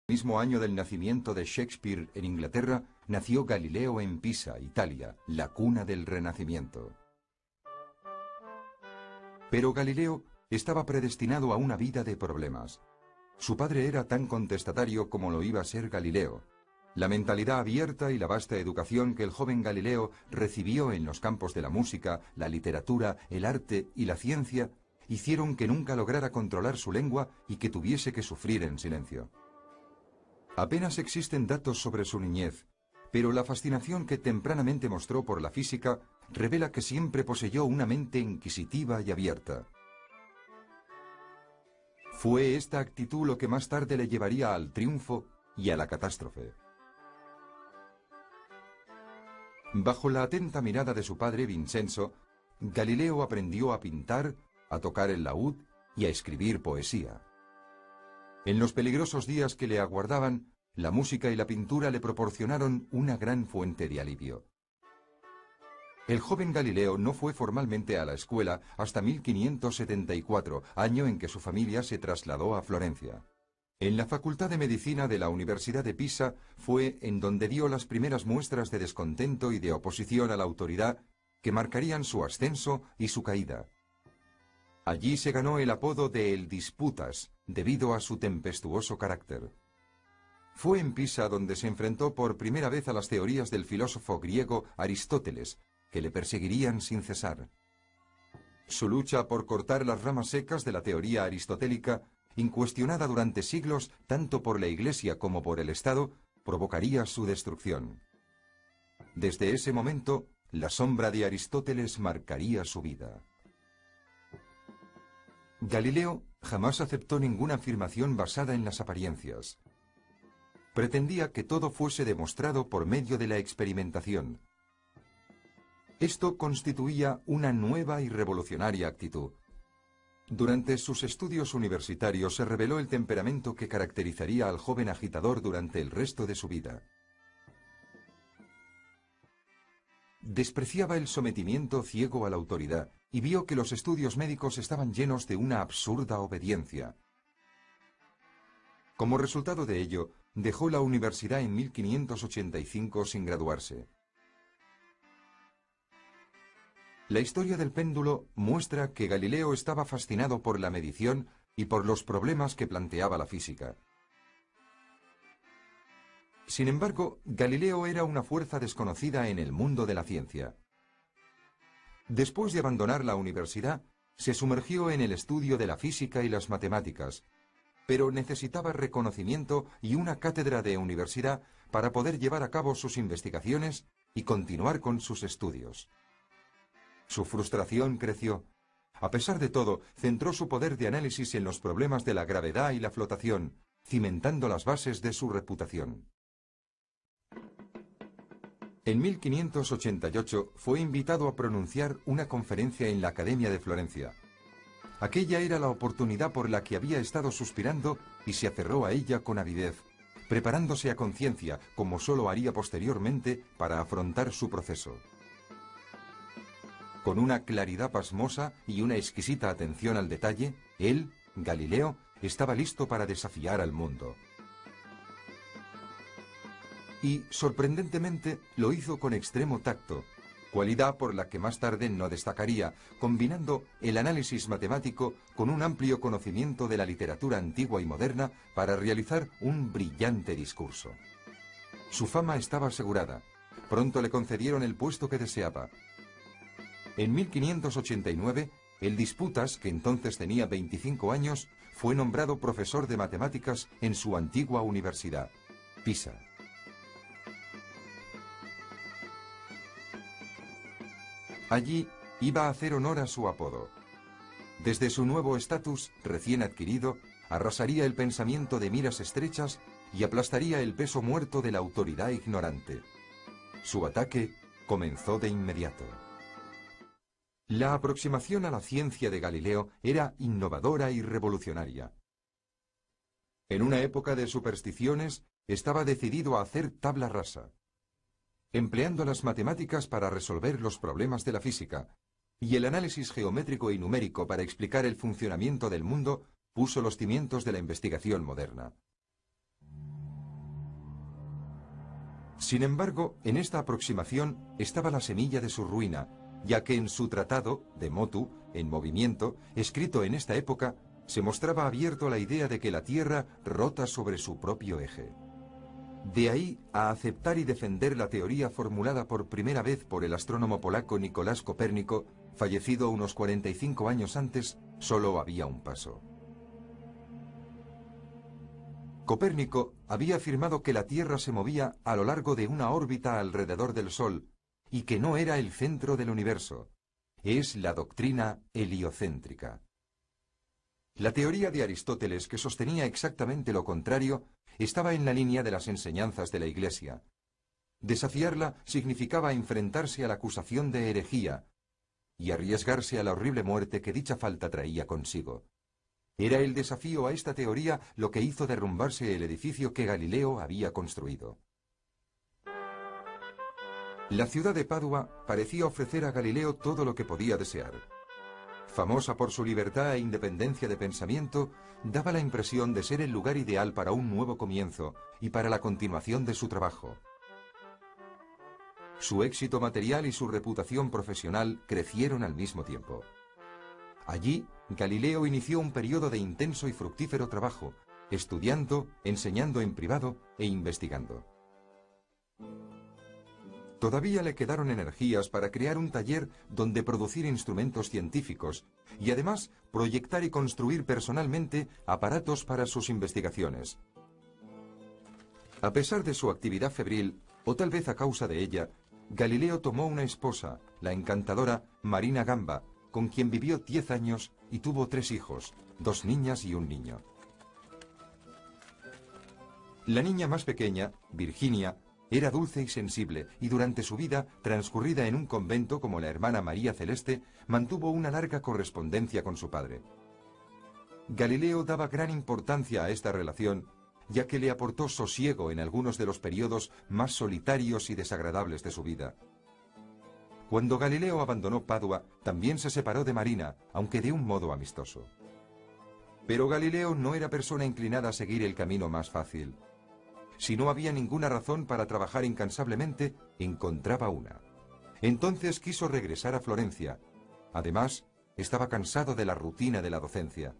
Mismo año del nacimiento de Shakespeare en Inglaterra, nació Galileo en Pisa, Italia, la cuna del Renacimiento. Pero Galileo estaba predestinado a una vida de problemas. Su padre era tan contestatario como lo iba a ser Galileo. La mentalidad abierta y la vasta educación que el joven Galileo recibió en los campos de la música, la literatura, el arte y la ciencia hicieron que nunca lograra controlar su lengua y que tuviese que sufrir en silencio. Apenas existen datos sobre su niñez, pero la fascinación que tempranamente mostró por la física revela que siempre poseyó una mente inquisitiva y abierta. Fue esta actitud lo que más tarde le llevaría al triunfo y a la catástrofe. Bajo la atenta mirada de su padre Vincenzo, Galileo aprendió a pintar, a tocar el laúd y a escribir poesía. En los peligrosos días que le aguardaban, la música y la pintura le proporcionaron una gran fuente de alivio. El joven Galileo no fue formalmente a la escuela hasta 1574, año en que su familia se trasladó a Florencia. En la Facultad de Medicina de la Universidad de Pisa fue en donde dio las primeras muestras de descontento y de oposición a la autoridad que marcarían su ascenso y su caída. Allí se ganó el apodo de El Disputas, debido a su tempestuoso carácter. Fue en Pisa donde se enfrentó por primera vez a las teorías del filósofo griego Aristóteles, que le perseguirían sin cesar. Su lucha por cortar las ramas secas de la teoría aristotélica, incuestionada durante siglos tanto por la Iglesia como por el Estado, provocaría su destrucción. Desde ese momento, la sombra de Aristóteles marcaría su vida. Galileo jamás aceptó ninguna afirmación basada en las apariencias. Pretendía que todo fuese demostrado por medio de la experimentación. Esto constituía una nueva y revolucionaria actitud. Durante sus estudios universitarios se reveló el temperamento que caracterizaría al joven agitador durante el resto de su vida. Despreciaba el sometimiento ciego a la autoridad y vio que los estudios médicos estaban llenos de una absurda obediencia. Como resultado de ello, dejó la universidad en 1585 sin graduarse. La historia del péndulo muestra que Galileo estaba fascinado por la medición y por los problemas que planteaba la física. Sin embargo, Galileo era una fuerza desconocida en el mundo de la ciencia. Después de abandonar la universidad, se sumergió en el estudio de la física y las matemáticas, pero necesitaba reconocimiento y una cátedra de universidad para poder llevar a cabo sus investigaciones y continuar con sus estudios. Su frustración creció. A pesar de todo, centró su poder de análisis en los problemas de la gravedad y la flotación, cimentando las bases de su reputación. En 1588 fue invitado a pronunciar una conferencia en la Academia de Florencia. Aquella era la oportunidad por la que había estado suspirando y se aferró a ella con avidez, preparándose a conciencia, como sólo haría posteriormente, para afrontar su proceso. Con una claridad pasmosa y una exquisita atención al detalle, él, Galileo, estaba listo para desafiar al mundo. Y, sorprendentemente, lo hizo con extremo tacto, cualidad por la que más tarde no destacaría, combinando el análisis matemático con un amplio conocimiento de la literatura antigua y moderna para realizar un brillante discurso. Su fama estaba asegurada. Pronto le concedieron el puesto que deseaba. En 1589, el Disputas, que entonces tenía 25 años, fue nombrado profesor de matemáticas en su antigua universidad, Pisa. Allí iba a hacer honor a su apodo. Desde su nuevo estatus, recién adquirido, arrasaría el pensamiento de miras estrechas y aplastaría el peso muerto de la autoridad ignorante. Su ataque comenzó de inmediato. La aproximación a la ciencia de Galileo era innovadora y revolucionaria. En una época de supersticiones, estaba decidido a hacer tabla rasa, empleando las matemáticas para resolver los problemas de la física, y el análisis geométrico y numérico para explicar el funcionamiento del mundo, puso los cimientos de la investigación moderna. Sin embargo, en esta aproximación estaba la semilla de su ruina, ya que en su tratado, De Motu, en movimiento, escrito en esta época, se mostraba abierto a la idea de que la Tierra rota sobre su propio eje. De ahí a aceptar y defender la teoría formulada por primera vez por el astrónomo polaco Nicolás Copérnico, fallecido unos 45 años antes, solo había un paso. Copérnico había afirmado que la Tierra se movía a lo largo de una órbita alrededor del Sol y que no era el centro del universo. Es la doctrina heliocéntrica. La teoría de Aristóteles, que sostenía exactamente lo contrario, estaba en la línea de las enseñanzas de la Iglesia. Desafiarla significaba enfrentarse a la acusación de herejía y arriesgarse a la horrible muerte que dicha falta traía consigo. Era el desafío a esta teoría lo que hizo derrumbarse el edificio que Galileo había construido. La ciudad de Padua parecía ofrecer a Galileo todo lo que podía desear. Famosa por su libertad e independencia de pensamiento, daba la impresión de ser el lugar ideal para un nuevo comienzo y para la continuación de su trabajo. Su éxito material y su reputación profesional crecieron al mismo tiempo. Allí, Galileo inició un periodo de intenso y fructífero trabajo, estudiando, enseñando en privado e investigando. Todavía le quedaron energías para crear un taller donde producir instrumentos científicos y además proyectar y construir personalmente aparatos para sus investigaciones. A pesar de su actividad febril, o tal vez a causa de ella, Galileo tomó una esposa, la encantadora Marina Gamba, con quien vivió 10 años y tuvo 3 hijos, 2 niñas y un niño. La niña más pequeña, Virginia, era dulce y sensible, y durante su vida, transcurrida en un convento como la hermana María Celeste, mantuvo una larga correspondencia con su padre. Galileo daba gran importancia a esta relación, ya que le aportó sosiego en algunos de los periodos más solitarios y desagradables de su vida. Cuando Galileo abandonó Padua, también se separó de Marina, aunque de un modo amistoso. Pero Galileo no era persona inclinada a seguir el camino más fácil. Si no había ninguna razón para trabajar incansablemente, encontraba una. Entonces quiso regresar a Florencia. Además, estaba cansado de la rutina de la docencia.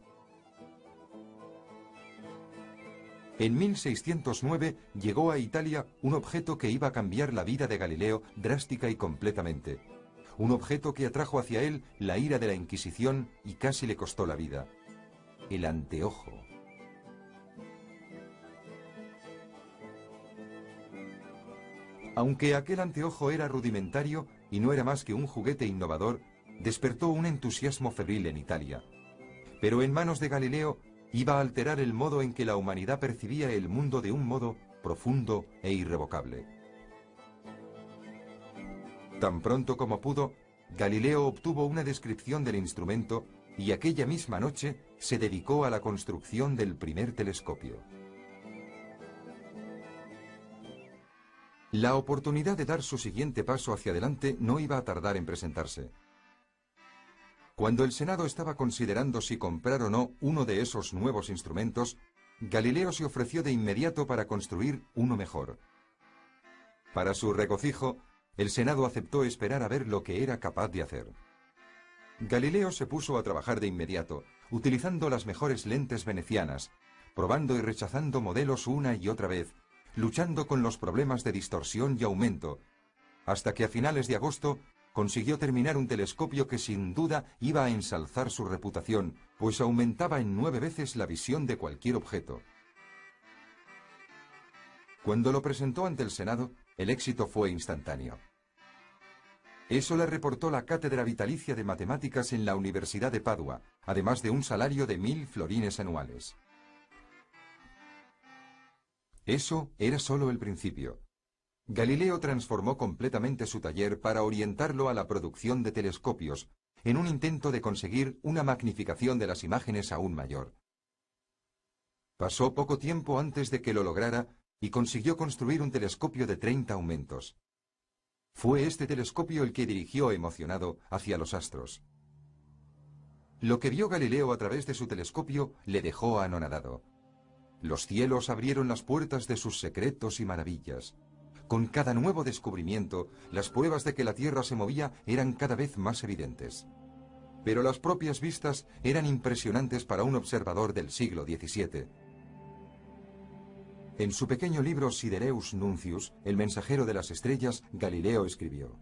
En 1609 llegó a Italia un objeto que iba a cambiar la vida de Galileo drástica y completamente. Un objeto que atrajo hacia él la ira de la Inquisición y casi le costó la vida. El anteojo. Aunque aquel anteojo era rudimentario y no era más que un juguete innovador, despertó un entusiasmo febril en Italia. Pero en manos de Galileo iba a alterar el modo en que la humanidad percibía el mundo de un modo profundo e irrevocable. Tan pronto como pudo, Galileo obtuvo una descripción del instrumento y aquella misma noche se dedicó a la construcción del primer telescopio. La oportunidad de dar su siguiente paso hacia adelante no iba a tardar en presentarse. Cuando el Senado estaba considerando si comprar o no uno de esos nuevos instrumentos, Galileo se ofreció de inmediato para construir uno mejor. Para su regocijo, el Senado aceptó esperar a ver lo que era capaz de hacer. Galileo se puso a trabajar de inmediato, utilizando las mejores lentes venecianas, probando y rechazando modelos una y otra vez, luchando con los problemas de distorsión y aumento, hasta que a finales de agosto consiguió terminar un telescopio que sin duda iba a ensalzar su reputación, pues aumentaba en 9 veces la visión de cualquier objeto. Cuando lo presentó ante el Senado, el éxito fue instantáneo. Eso le reportó la cátedra vitalicia de matemáticas en la Universidad de Padua, además de un salario de 1000 florines anuales. Eso era solo el principio. Galileo transformó completamente su taller para orientarlo a la producción de telescopios, en un intento de conseguir una magnificación de las imágenes aún mayor. Pasó poco tiempo antes de que lo lograra y consiguió construir un telescopio de 30 aumentos. Fue este telescopio el que dirigió emocionado hacia los astros. Lo que vio Galileo a través de su telescopio le dejó anonadado. Los cielos abrieron las puertas de sus secretos y maravillas. Con cada nuevo descubrimiento, las pruebas de que la Tierra se movía eran cada vez más evidentes. Pero las propias vistas eran impresionantes para un observador del siglo XVII. En su pequeño libro Sidereus Nuncius, el mensajero de las estrellas, Galileo escribió: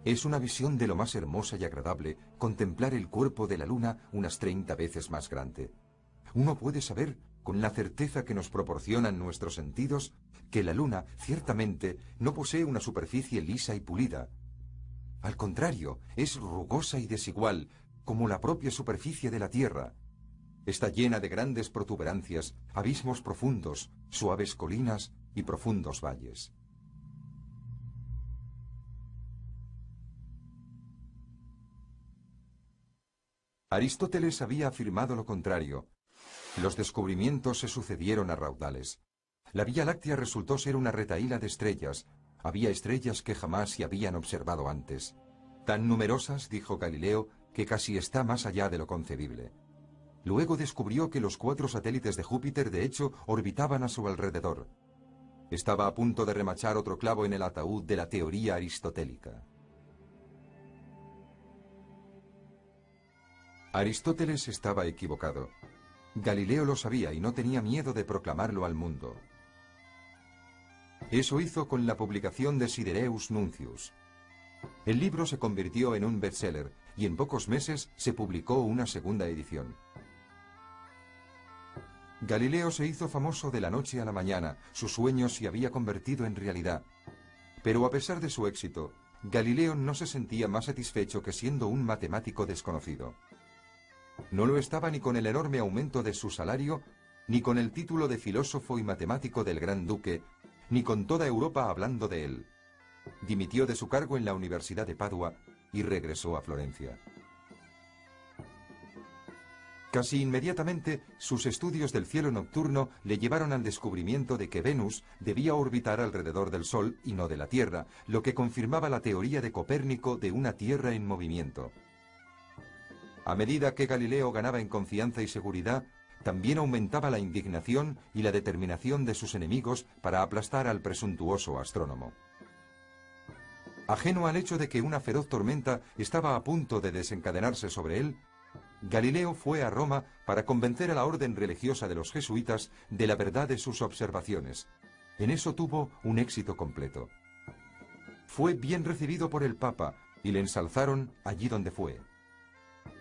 «Es una visión de lo más hermosa y agradable contemplar el cuerpo de la luna unas 30 veces más grande. Uno puede saber, con la certeza que nos proporcionan nuestros sentidos, que la luna, ciertamente, no posee una superficie lisa y pulida. Al contrario, es rugosa y desigual, como la propia superficie de la Tierra. Está llena de grandes protuberancias, abismos profundos, suaves colinas y profundos valles». Aristóteles había afirmado lo contrario. Los descubrimientos se sucedieron a raudales. La Vía Láctea resultó ser una retahíla de estrellas. Había estrellas que jamás se habían observado antes. Tan numerosas, dijo Galileo, que casi está más allá de lo concebible. Luego descubrió que los 4 satélites de Júpiter, de hecho, orbitaban a su alrededor. Estaba a punto de remachar otro clavo en el ataúd de la teoría aristotélica. Aristóteles estaba equivocado. Galileo lo sabía y no tenía miedo de proclamarlo al mundo. Eso hizo con la publicación de Sidereus Nuncius. El libro se convirtió en un bestseller y en pocos meses se publicó una segunda edición. Galileo se hizo famoso de la noche a la mañana, su sueño se había convertido en realidad. Pero a pesar de su éxito, Galileo no se sentía más satisfecho que siendo un matemático desconocido. No lo estaba ni con el enorme aumento de su salario, ni con el título de filósofo y matemático del Gran Duque, ni con toda Europa hablando de él. Dimitió de su cargo en la Universidad de Padua y regresó a Florencia. Casi inmediatamente, sus estudios del cielo nocturno le llevaron al descubrimiento de que Venus debía orbitar alrededor del Sol y no de la Tierra, lo que confirmaba la teoría de Copérnico de una Tierra en movimiento. A medida que Galileo ganaba en confianza y seguridad, también aumentaba la indignación y la determinación de sus enemigos para aplastar al presuntuoso astrónomo. Ajeno al hecho de que una feroz tormenta estaba a punto de desencadenarse sobre él, Galileo fue a Roma para convencer a la orden religiosa de los jesuitas de la verdad de sus observaciones. En eso tuvo un éxito completo. Fue bien recibido por el Papa y le ensalzaron allí donde fue.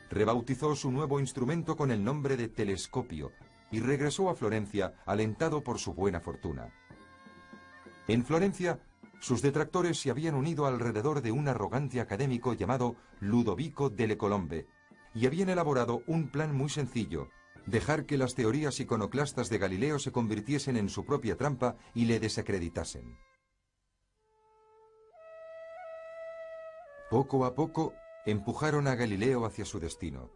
Rebautizó su nuevo instrumento con el nombre de telescopio y regresó a Florencia alentado por su buena fortuna. En Florencia, sus detractores se habían unido alrededor de un arrogante académico llamado Ludovico delle Colombe y habían elaborado un plan muy sencillo: dejar que las teorías iconoclastas de Galileo se convirtiesen en su propia trampa y le desacreditasen. Poco a poco, empujaron a Galileo hacia su destino.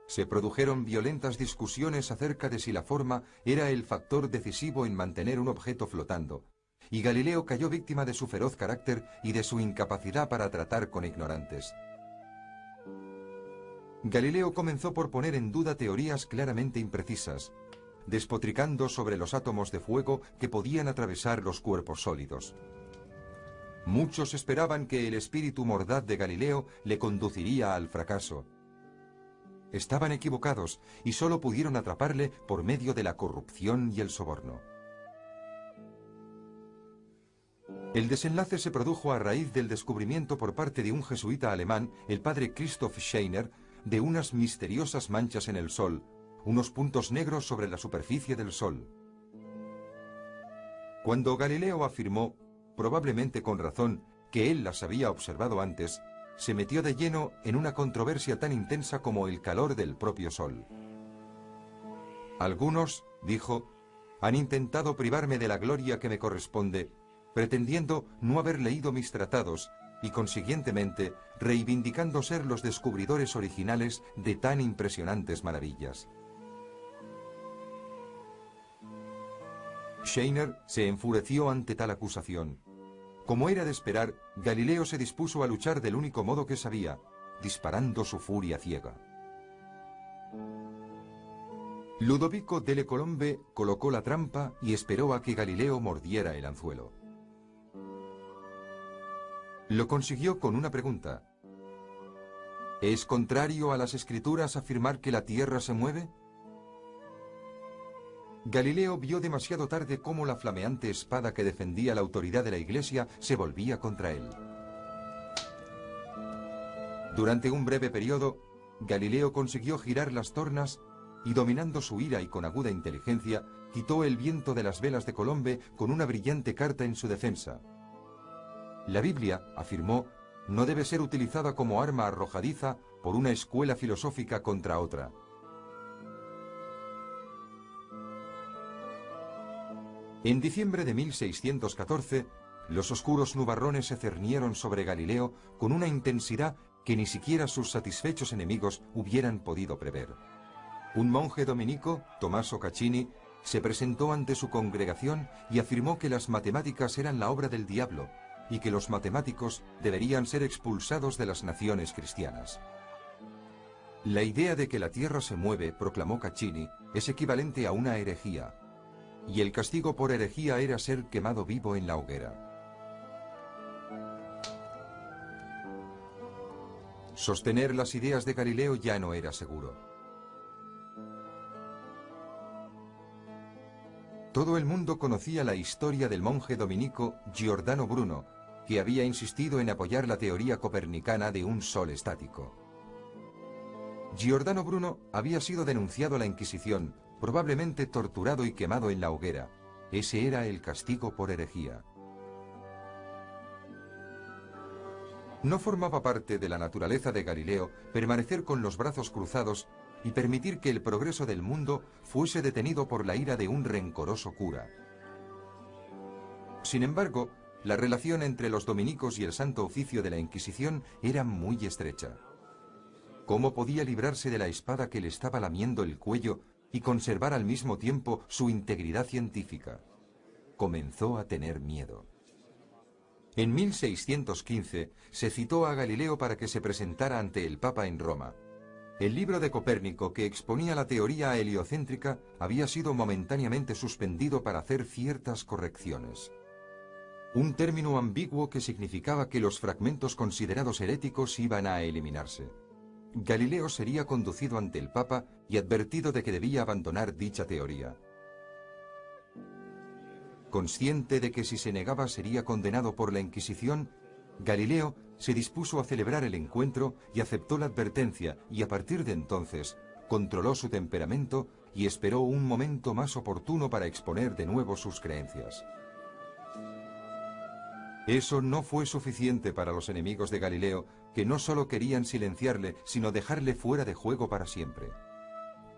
Se produjeron violentas discusiones acerca de si la forma era el factor decisivo en mantener un objeto flotando, y Galileo cayó víctima de su feroz carácter y de su incapacidad para tratar con ignorantes. Galileo comenzó por poner en duda teorías claramente imprecisas, despotricando sobre los átomos de fuego que podían atravesar los cuerpos sólidos. Muchos esperaban que el espíritu mordaz de Galileo le conduciría al fracaso. Estaban equivocados y solo pudieron atraparle por medio de la corrupción y el soborno. El desenlace se produjo a raíz del descubrimiento por parte de un jesuita alemán, el padre Christoph Scheiner, de unas misteriosas manchas en el Sol, unos puntos negros sobre la superficie del Sol. Cuando Galileo afirmó, probablemente con razón, que él las había observado antes, se metió de lleno en una controversia tan intensa como el calor del propio Sol. Algunos, dijo, han intentado privarme de la gloria que me corresponde, pretendiendo no haber leído mis tratados y, consiguientemente, reivindicando ser los descubridores originales de tan impresionantes maravillas. Scheiner se enfureció ante tal acusación. Como era de esperar, Galileo se dispuso a luchar del único modo que sabía, disparando su furia ciega. Ludovico delle Colombe colocó la trampa y esperó a que Galileo mordiera el anzuelo. Lo consiguió con una pregunta. ¿Es contrario a las Escrituras afirmar que la Tierra se mueve? Galileo vio demasiado tarde cómo la flameante espada que defendía la autoridad de la Iglesia se volvía contra él. Durante un breve periodo, Galileo consiguió girar las tornas y, dominando su ira y con aguda inteligencia, quitó el viento de las velas de Colombe con una brillante carta en su defensa. La Biblia, afirmó, no debe ser utilizada como arma arrojadiza por una escuela filosófica contra otra. En diciembre de 1614, los oscuros nubarrones se cernieron sobre Galileo con una intensidad que ni siquiera sus satisfechos enemigos hubieran podido prever. Un monje dominico, Tommaso Caccini, se presentó ante su congregación y afirmó que las matemáticas eran la obra del diablo y que los matemáticos deberían ser expulsados de las naciones cristianas. La idea de que la Tierra se mueve, proclamó Caccini, es equivalente a una herejía, y el castigo por herejía era ser quemado vivo en la hoguera. Sostener las ideas de Galileo ya no era seguro. Todo el mundo conocía la historia del monje dominico Giordano Bruno, que había insistido en apoyar la teoría copernicana de un sol estático. Giordano Bruno había sido denunciado a la Inquisición, probablemente torturado y quemado en la hoguera. Ese era el castigo por herejía. No formaba parte de la naturaleza de Galileo permanecer con los brazos cruzados y permitir que el progreso del mundo fuese detenido por la ira de un rencoroso cura. Sin embargo, la relación entre los dominicos y el Santo Oficio de la Inquisición era muy estrecha. ¿Cómo podía librarse de la espada que le estaba lamiendo el cuello y conservar al mismo tiempo su integridad científica? Comenzó a tener miedo. En 1615 se citó a Galileo para que se presentara ante el Papa en Roma. El libro de Copérnico, que exponía la teoría heliocéntrica, había sido momentáneamente suspendido para hacer ciertas correcciones. Un término ambiguo que significaba que los fragmentos considerados heréticos iban a eliminarse. Galileo sería conducido ante el Papa y advertido de que debía abandonar dicha teoría. Consciente de que si se negaba sería condenado por la Inquisición, Galileo se dispuso a celebrar el encuentro y aceptó la advertencia, y a partir de entonces controló su temperamento y esperó un momento más oportuno para exponer de nuevo sus creencias. Eso no fue suficiente para los enemigos de Galileo, que no solo querían silenciarle, sino dejarle fuera de juego para siempre.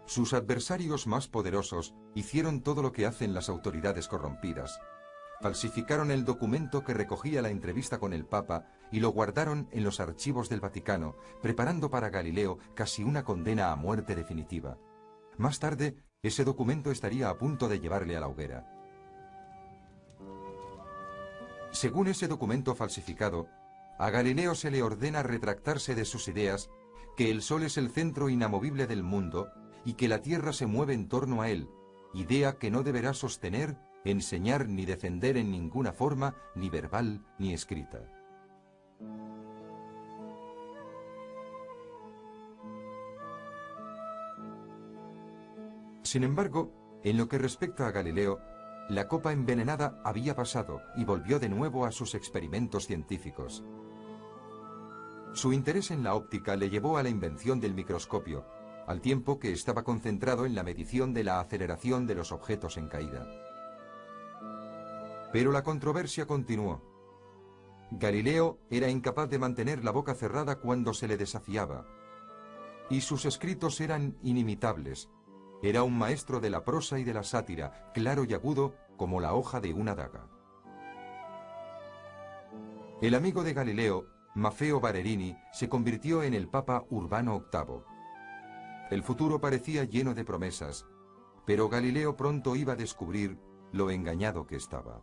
Sus adversarios más poderosos hicieron todo lo que hacen las autoridades corrompidas. Falsificaron el documento que recogía la entrevista con el Papa y lo guardaron en los archivos del Vaticano, preparando para Galileo casi una condena a muerte definitiva. Más tarde, ese documento estaría a punto de llevarle a la hoguera. Según ese documento falsificado, a Galileo se le ordena retractarse de sus ideas, que el Sol es el centro inamovible del mundo y que la Tierra se mueve en torno a él, idea que no deberá sostener, enseñar ni defender en ninguna forma, ni verbal ni escrita. Sin embargo, en lo que respecta a Galileo, la copa envenenada había pasado y volvió de nuevo a sus experimentos científicos. Su interés en la óptica le llevó a la invención del microscopio, al tiempo que estaba concentrado en la medición de la aceleración de los objetos en caída. Pero la controversia continuó. Galileo era incapaz de mantener la boca cerrada cuando se le desafiaba, y sus escritos eran inimitables. Era un maestro de la prosa y de la sátira, claro y agudo como la hoja de una daga. El amigo de Galileo, Maffeo Barerini, se convirtió en el Papa Urbano VIII. El futuro parecía lleno de promesas, pero Galileo pronto iba a descubrir lo engañado que estaba.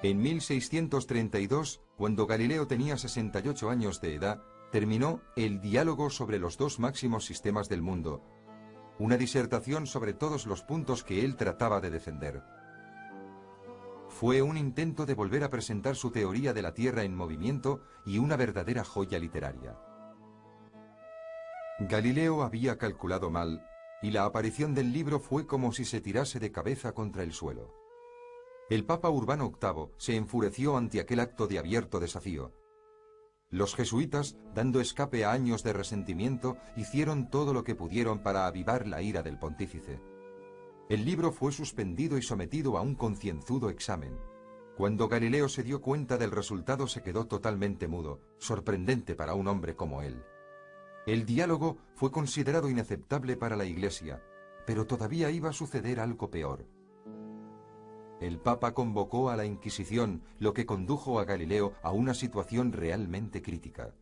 En 1632, cuando Galileo tenía 68 años de edad, terminó el Diálogo sobre los dos máximos sistemas del mundo, una disertación sobre todos los puntos que él trataba de defender. Fue un intento de volver a presentar su teoría de la Tierra en movimiento y una verdadera joya literaria. Galileo había calculado mal, y la aparición del libro fue como si se tirase de cabeza contra el suelo. El Papa Urbano VIII se enfureció ante aquel acto de abierto desafío. Los jesuitas, dando escape a años de resentimiento, hicieron todo lo que pudieron para avivar la ira del pontífice. El libro fue suspendido y sometido a un concienzudo examen. Cuando Galileo se dio cuenta del resultado, se quedó totalmente mudo, sorprendente para un hombre como él. El diálogo fue considerado inaceptable para la Iglesia, pero todavía iba a suceder algo peor. El Papa convocó a la Inquisición, lo que condujo a Galileo a una situación realmente crítica.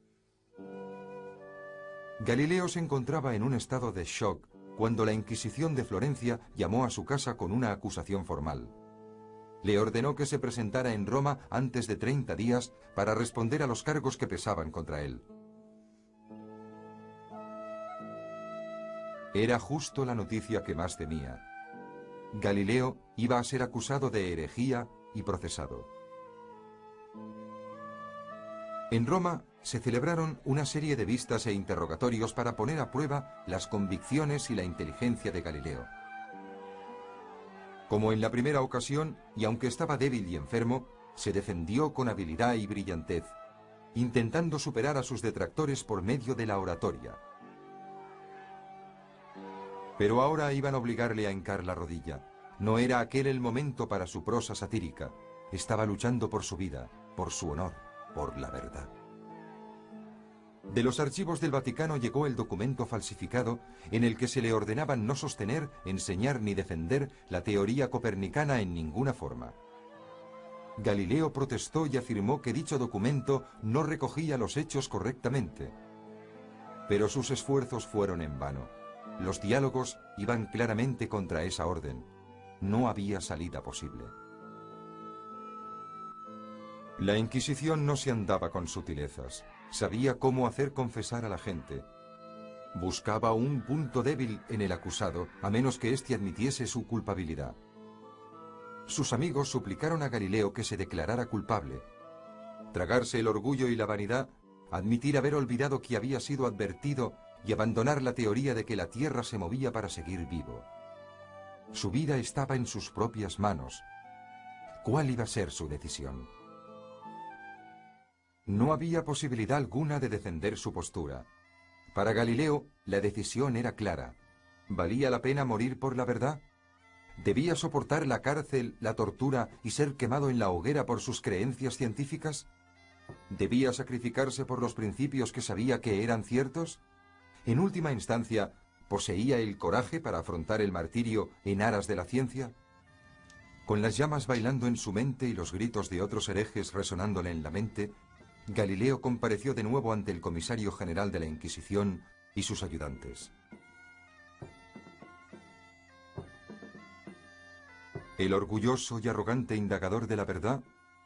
Galileo se encontraba en un estado de shock cuando la Inquisición de Florencia llamó a su casa con una acusación formal. Le ordenó que se presentara en Roma antes de 30 días para responder a los cargos que pesaban contra él. Era justo la noticia que más temía. Galileo iba a ser acusado de herejía y procesado. En Roma se celebraron una serie de vistas e interrogatorios para poner a prueba las convicciones y la inteligencia de Galileo. Como en la primera ocasión, y aunque estaba débil y enfermo, se defendió con habilidad y brillantez, intentando superar a sus detractores por medio de la oratoria. Pero ahora iban a obligarle a hincar la rodilla. No era aquel el momento para su prosa satírica. Estaba luchando por su vida, por su honor, por la verdad. De los archivos del Vaticano llegó el documento falsificado en el que se le ordenaban no sostener, enseñar ni defender la teoría copernicana en ninguna forma. Galileo protestó y afirmó que dicho documento no recogía los hechos correctamente. Pero sus esfuerzos fueron en vano. Los diálogos iban claramente contra esa orden. No había salida posible. La Inquisición no se andaba con sutilezas. Sabía cómo hacer confesar a la gente. Buscaba un punto débil en el acusado, a menos que éste admitiese su culpabilidad. Sus amigos suplicaron a Galileo que se declarara culpable. Tragarse el orgullo y la vanidad, admitir haber olvidado que había sido advertido y abandonar la teoría de que la Tierra se movía para seguir vivo. Su vida estaba en sus propias manos. ¿Cuál iba a ser su decisión? No había posibilidad alguna de defender su postura. Para Galileo, la decisión era clara. ¿Valía la pena morir por la verdad? ¿Debía soportar la cárcel, la tortura y ser quemado en la hoguera por sus creencias científicas? ¿Debía sacrificarse por los principios que sabía que eran ciertos? En última instancia, ¿poseía el coraje para afrontar el martirio en aras de la ciencia? Con las llamas bailando en su mente y los gritos de otros herejes resonándole en la mente, Galileo compareció de nuevo ante el comisario general de la Inquisición y sus ayudantes. El orgulloso y arrogante indagador de la verdad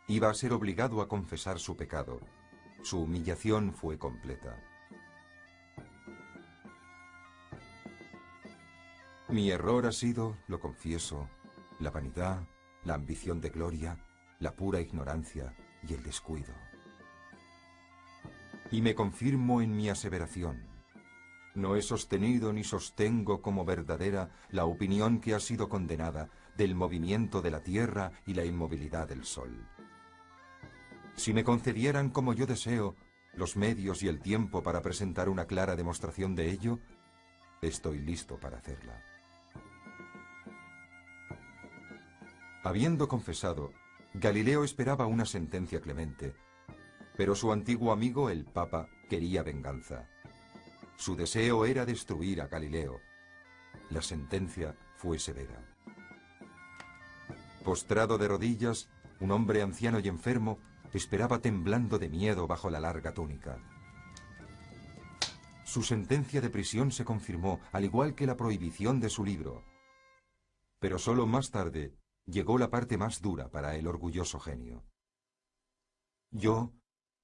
iba a ser obligado a confesar su pecado. Su humillación fue completa. Mi error ha sido, lo confieso, la vanidad, la ambición de gloria, la pura ignorancia y el descuido. Y me confirmo en mi aseveración. No he sostenido ni sostengo como verdadera la opinión que ha sido condenada del movimiento de la Tierra y la inmovilidad del Sol. Si me concedieran, como yo deseo, los medios y el tiempo para presentar una clara demostración de ello, estoy listo para hacerla. Habiendo confesado, Galileo esperaba una sentencia clemente, pero su antiguo amigo, el Papa, quería venganza. Su deseo era destruir a Galileo. La sentencia fue severa. Postrado de rodillas, un hombre anciano y enfermo esperaba temblando de miedo bajo la larga túnica. Su sentencia de prisión se confirmó, al igual que la prohibición de su libro. Pero solo más tarde llegó la parte más dura para el orgulloso genio. Yo,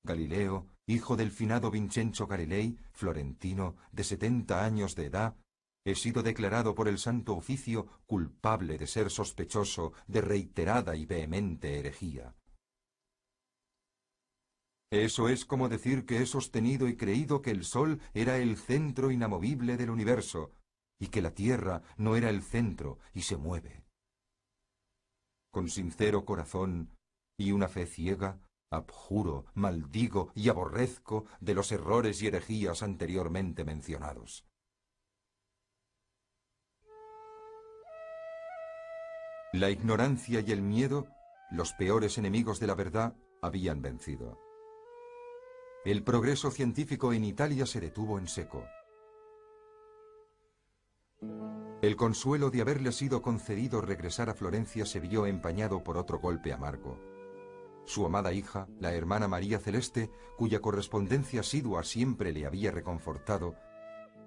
Galileo, hijo del finado Vincenzo Galilei, florentino, de 70 años de edad, he sido declarado por el Santo Oficio culpable de ser sospechoso de reiterada y vehemente herejía. Eso es como decir que he sostenido y creído que el Sol era el centro inamovible del universo, y que la Tierra no era el centro y se mueve. Con sincero corazón y una fe ciega, abjuro, maldigo y aborrezco de los errores y herejías anteriormente mencionados. La ignorancia y el miedo, los peores enemigos de la verdad, habían vencido. El progreso científico en Italia se detuvo en seco. El consuelo de haberle sido concedido regresar a Florencia se vio empañado por otro golpe amargo. Su amada hija, la hermana María Celeste, cuya correspondencia asidua siempre le había reconfortado,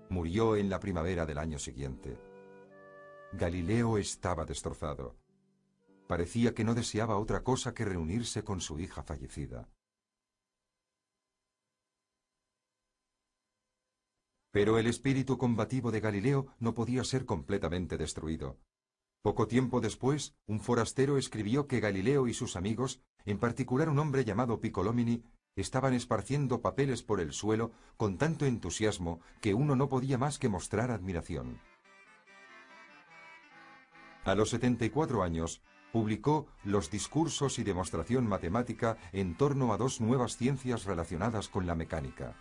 murió en la primavera del año siguiente. Galileo estaba destrozado. Parecía que no deseaba otra cosa que reunirse con su hija fallecida. Pero el espíritu combativo de Galileo no podía ser completamente destruido. Poco tiempo después, un forastero escribió que Galileo y sus amigos, en particular un hombre llamado Piccolomini, estaban esparciendo papeles por el suelo con tanto entusiasmo que uno no podía más que mostrar admiración. A los 74 años, publicó Los discursos y demostración matemática en torno a dos nuevas ciencias relacionadas con la mecánica.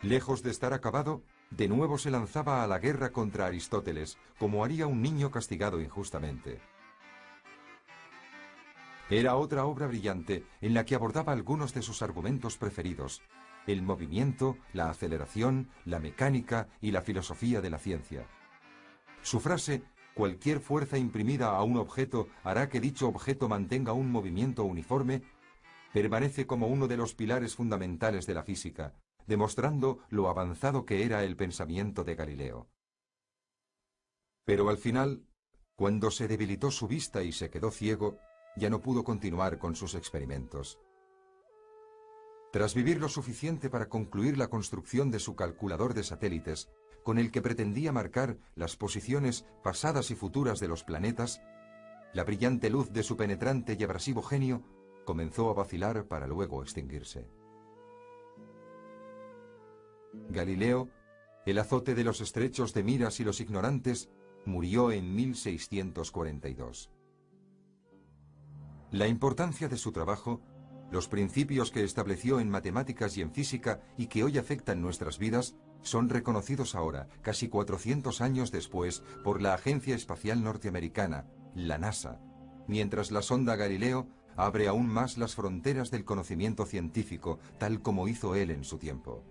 Lejos de estar acabado, de nuevo se lanzaba a la guerra contra Aristóteles, como haría un niño castigado injustamente. Era otra obra brillante en la que abordaba algunos de sus argumentos preferidos: el movimiento, la aceleración, la mecánica y la filosofía de la ciencia. Su frase, cualquier fuerza imprimida a un objeto hará que dicho objeto mantenga un movimiento uniforme, permanece como uno de los pilares fundamentales de la física, demostrando lo avanzado que era el pensamiento de Galileo. Pero al final, cuando se debilitó su vista y se quedó ciego, ya no pudo continuar con sus experimentos. Tras vivir lo suficiente para concluir la construcción de su calculador de satélites, con el que pretendía marcar las posiciones pasadas y futuras de los planetas, la brillante luz de su penetrante y abrasivo genio comenzó a vacilar para luego extinguirse. Galileo, el azote de los estrechos de miras y los ignorantes, murió en 1642. La importancia de su trabajo, los principios que estableció en matemáticas y en física y que hoy afectan nuestras vidas, son reconocidos ahora, casi 400 años después, por la Agencia Espacial Norteamericana, la NASA, mientras la sonda Galileo abre aún más las fronteras del conocimiento científico, tal como hizo él en su tiempo.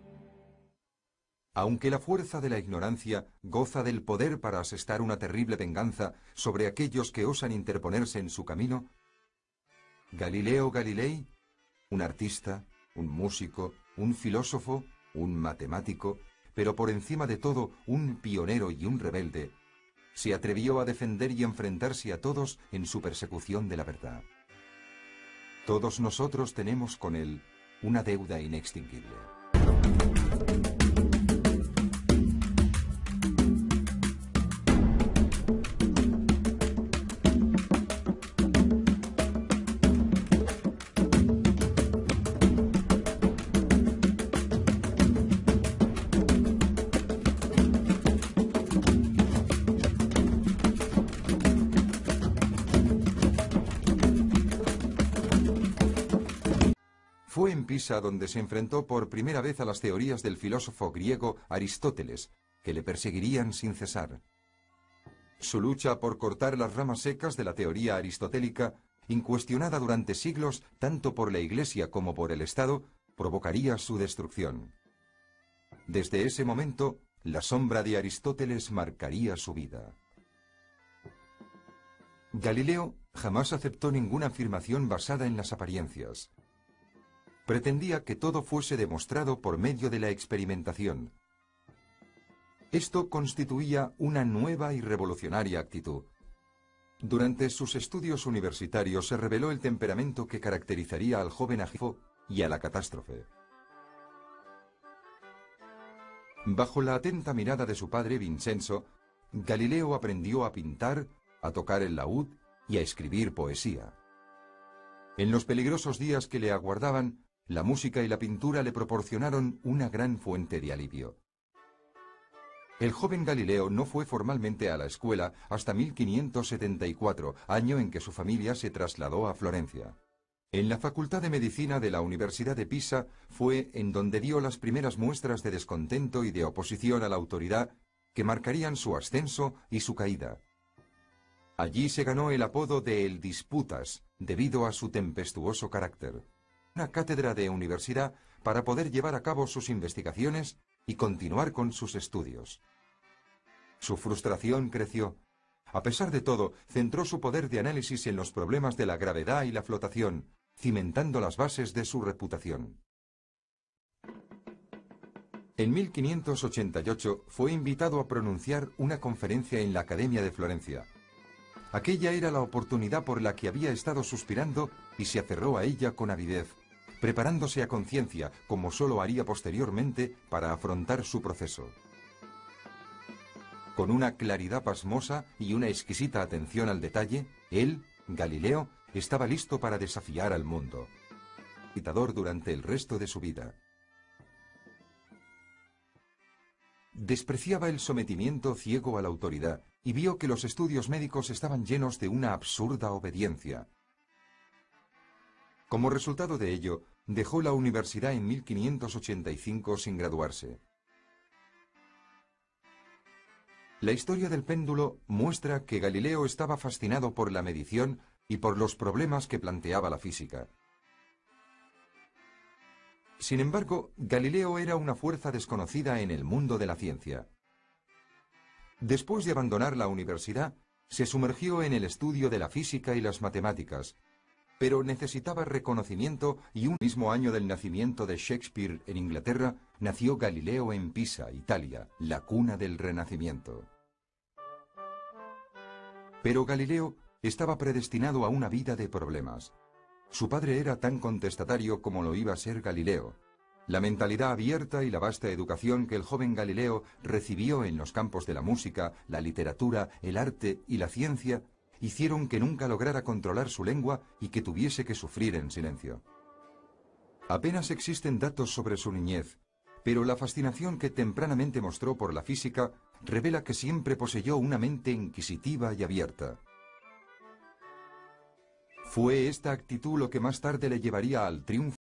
Aunque la fuerza de la ignorancia goza del poder para asestar una terrible venganza sobre aquellos que osan interponerse en su camino, Galileo Galilei, un artista, un músico, un filósofo, un matemático, pero por encima de todo un pionero y un rebelde, se atrevió a defender y enfrentarse a todos en su persecución de la verdad. Todos nosotros tenemos con él una deuda inextinguible. Fue en Pisa donde se enfrentó por primera vez a las teorías del filósofo griego Aristóteles, que le perseguirían sin cesar. Su lucha por cortar las ramas secas de la teoría aristotélica, incuestionada durante siglos tanto por la Iglesia como por el Estado, provocaría su destrucción. Desde ese momento, la sombra de Aristóteles marcaría su vida. Galileo jamás aceptó ninguna afirmación basada en las apariencias. Pretendía que todo fuese demostrado por medio de la experimentación. Esto constituía una nueva y revolucionaria actitud. Durante sus estudios universitarios se reveló el temperamento que caracterizaría al joven Agifo y a la catástrofe. Bajo la atenta mirada de su padre Vincenzo, Galileo aprendió a pintar, a tocar el laúd y a escribir poesía. En los peligrosos días que le aguardaban, la música y la pintura le proporcionaron una gran fuente de alivio. El joven Galileo no fue formalmente a la escuela hasta 1574, año en que su familia se trasladó a Florencia. En la Facultad de Medicina de la Universidad de Pisa fue en donde dio las primeras muestras de descontento y de oposición a la autoridad que marcarían su ascenso y su caída. Allí se ganó el apodo de El Disputas, debido a su tempestuoso carácter. Una cátedra de universidad para poder llevar a cabo sus investigaciones y continuar con sus estudios. Su frustración creció. A pesar de todo, centró su poder de análisis en los problemas de la gravedad y la flotación, cimentando las bases de su reputación. En 1588 fue invitado a pronunciar una conferencia en la Academia de Florencia. Aquella era la oportunidad por la que había estado suspirando y se aferró a ella con avidez, preparándose a conciencia, como sólo haría posteriormente, para afrontar su proceso. Con una claridad pasmosa y una exquisita atención al detalle, él, Galileo, estaba listo para desafiar al mundo. Citador durante el resto de su vida. Despreciaba el sometimiento ciego a la autoridad y vio que los estudios médicos estaban llenos de una absurda obediencia. Como resultado de ello, dejó la universidad en 1585 sin graduarse. La historia del péndulo muestra que Galileo estaba fascinado por la medición y por los problemas que planteaba la física. Sin embargo, Galileo era una fuerza desconocida en el mundo de la ciencia. Después de abandonar la universidad, se sumergió en el estudio de la física y las matemáticas, pero necesitaba reconocimiento y un mismo año del nacimiento de Shakespeare en Inglaterra, nació Galileo en Pisa, Italia, la cuna del Renacimiento. Pero Galileo estaba predestinado a una vida de problemas. Su padre era tan contestatario como lo iba a ser Galileo. La mentalidad abierta y la vasta educación que el joven Galileo recibió en los campos de la música, la literatura, el arte y la ciencia hicieron que nunca lograra controlar su lengua y que tuviese que sufrir en silencio. Apenas existen datos sobre su niñez, pero la fascinación que tempranamente mostró por la física revela que siempre poseyó una mente inquisitiva y abierta. Fue esta actitud lo que más tarde le llevaría al triunfo